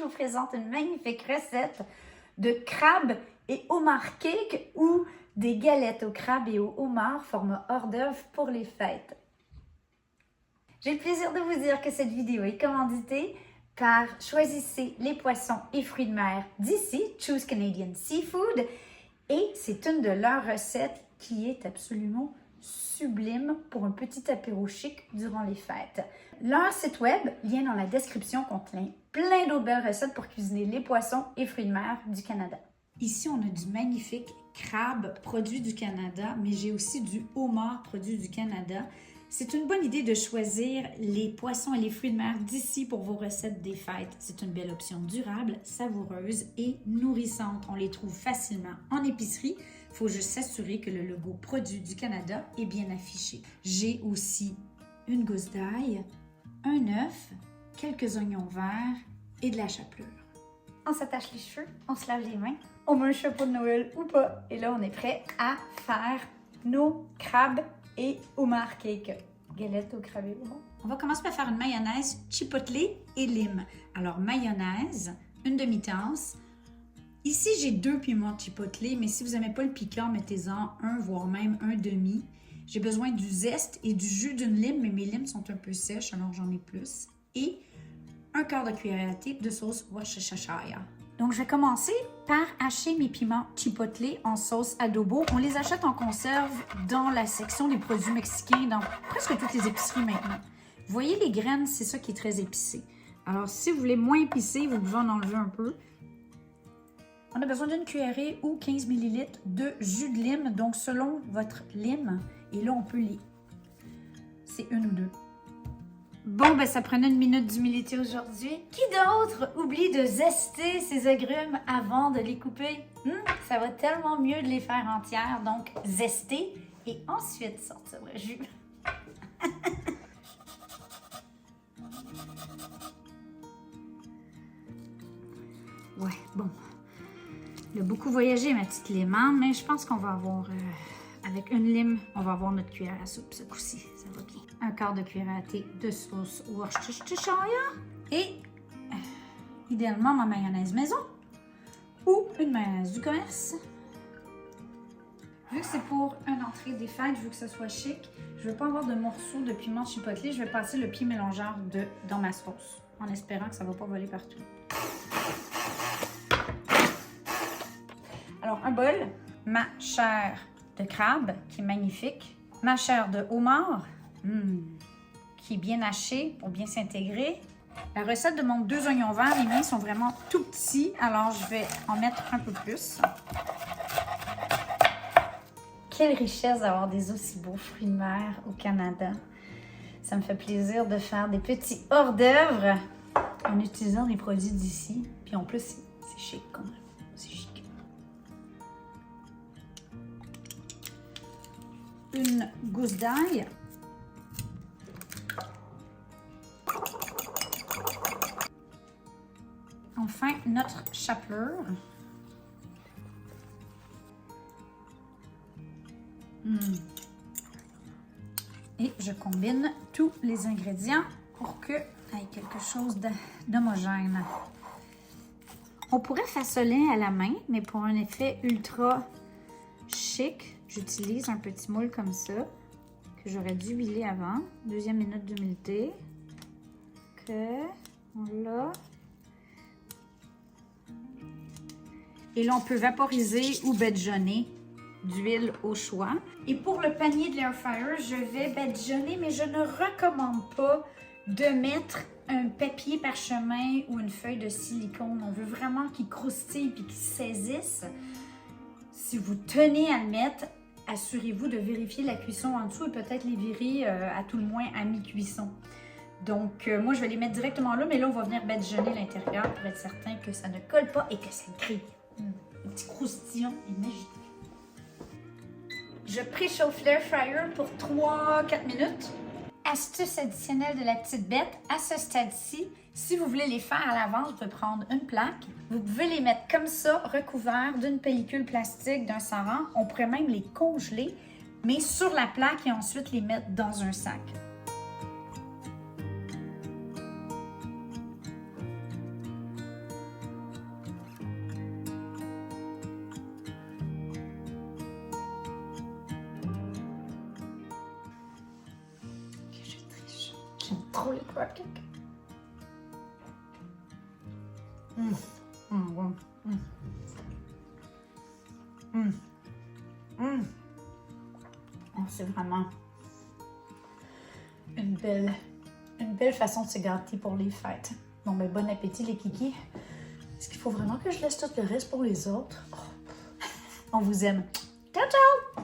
vous présente une magnifique recette de crabe et homard cake ou des galettes au crabe et au homard format hors d'œuvre pour les fêtes. J'ai le plaisir de vous dire que cette vidéo est commanditée par Choisissez les poissons et fruits de mer d'ici, Choose Canadian Seafood, et c'est une de leurs recettes qui est absolument sublime pour un petit apéro chic durant les fêtes. Leur site web, lien dans la description, contient plein d'autres belles recettes pour cuisiner les poissons et fruits de mer du Canada. Ici, on a du magnifique crabe produit du Canada, mais j'ai aussi du homard produit du Canada. C'est une bonne idée de choisir les poissons et les fruits de mer d'ici pour vos recettes des fêtes. C'est une belle option durable, savoureuse et nourrissante. On les trouve facilement en épicerie. Il faut juste s'assurer que le logo produit du Canada est bien affiché. J'ai aussi une gousse d'ail, un œuf, quelques oignons verts et de la chapelure. On s'attache les cheveux, on se lave les mains, on met un chapeau de Noël ou pas. Et là, on est prêt à faire nos crabes et homard cake. Galettes au crabe et homard. On va commencer par faire une mayonnaise chipotle et lime. Alors, mayonnaise, une demi-tasse. Ici, j'ai 2 piments chipotle, mais si vous n'aimez pas le piquant, mettez-en un, voire même un demi. J'ai besoin du zeste et du jus d'une lime, mais mes limes sont un peu sèches, alors j'en ai plus. Et un quart de cuillère à thé de sauce Worcestershire. Donc, je vais commencer par hacher mes piments chipotle en sauce adobo. On les achète en conserve dans la section des produits mexicains, dans presque toutes les épiceries maintenant. Vous voyez les graines, c'est ça qui est très épicé. Alors, si vous voulez moins épicé, vous pouvez en enlever un peu. On a besoin d'une cuillerée ou 15 ml de jus de lime, donc selon votre lime. Et là, on peut les... C'est une ou deux. Bon, ben ça prenait une minute d'humilité aujourd'hui. Qui d'autre oublie de zester ses agrumes avant de les couper? Ça va tellement mieux de les faire entières. Donc, zester et ensuite sortir le jus. Ouais, bon. Il a beaucoup voyagé, ma petite lime, hein? Mais je pense qu'on va avoir... avec une lime, on va avoir notre cuillère à soupe ce coup-ci. Ça va bien. Un quart de cuillère à thé de sauce Worcestershire. Et idéalement, ma mayonnaise maison ou une mayonnaise du commerce. Vu que c'est pour une entrée des fêtes, je veux que ce soit chic, je ne veux pas avoir de morceaux de piment chipotle. Je vais passer le pied mélangeur dans ma sauce en espérant que ça ne va pas voler partout. Alors, un bol, ma chair de crabe, qui est magnifique. Ma chair de homard, qui est bien hachée pour bien s'intégrer. La recette demande 2 oignons verts. Les miens sont vraiment tout petits, alors je vais en mettre un peu plus. Quelle richesse d'avoir des aussi beaux fruits de mer au Canada. Ça me fait plaisir de faire des petits hors d'œuvre en utilisant des produits d'ici. Puis en plus, c'est chic quand même. C'est chic. Une gousse d'ail. Enfin, notre chapelure. Et je combine tous les ingrédients pour qu'il y ait quelque chose d'homogène. On pourrait façonner à la main, mais pour un effet ultra chic, j'utilise un petit moule comme ça, que j'aurais dû huiler avant. 2e minute d'humidité. On l'a. Et là, on peut vaporiser ou badigeonner d'huile au choix. Et pour le panier de l'air fryer, je vais badigeonner, mais je ne recommande pas de mettre un papier parchemin ou une feuille de silicone. On veut vraiment qu'il croustille et qu'il saisisse. Si vous tenez à le mettre, assurez-vous de vérifier la cuisson en dessous et peut-être les virer à tout le moins à mi-cuisson. Donc, moi, je vais les mettre directement là, mais là, on va venir badigeonner l'intérieur pour être certain que ça ne colle pas et que ça grille. Un petit croustillant est magique. Je préchauffe l'air fryer pour 3-4 minutes. Astuce additionnelle de la petite bête, à ce stade-ci, si vous voulez les faire à l'avance, vous pouvez prendre une plaque. Vous pouvez les mettre comme ça, recouverts d'une pellicule plastique, d'un saran. On pourrait même les congeler, mais sur la plaque et ensuite les mettre dans un sac. trop les crab cakes. Oh, c'est vraiment une belle façon de se gâter pour les fêtes. Bon, ben, bon appétit les kikis. Est-ce qu'il faut vraiment que je laisse tout le reste pour les autres? Oh. On vous aime. Ciao, ciao!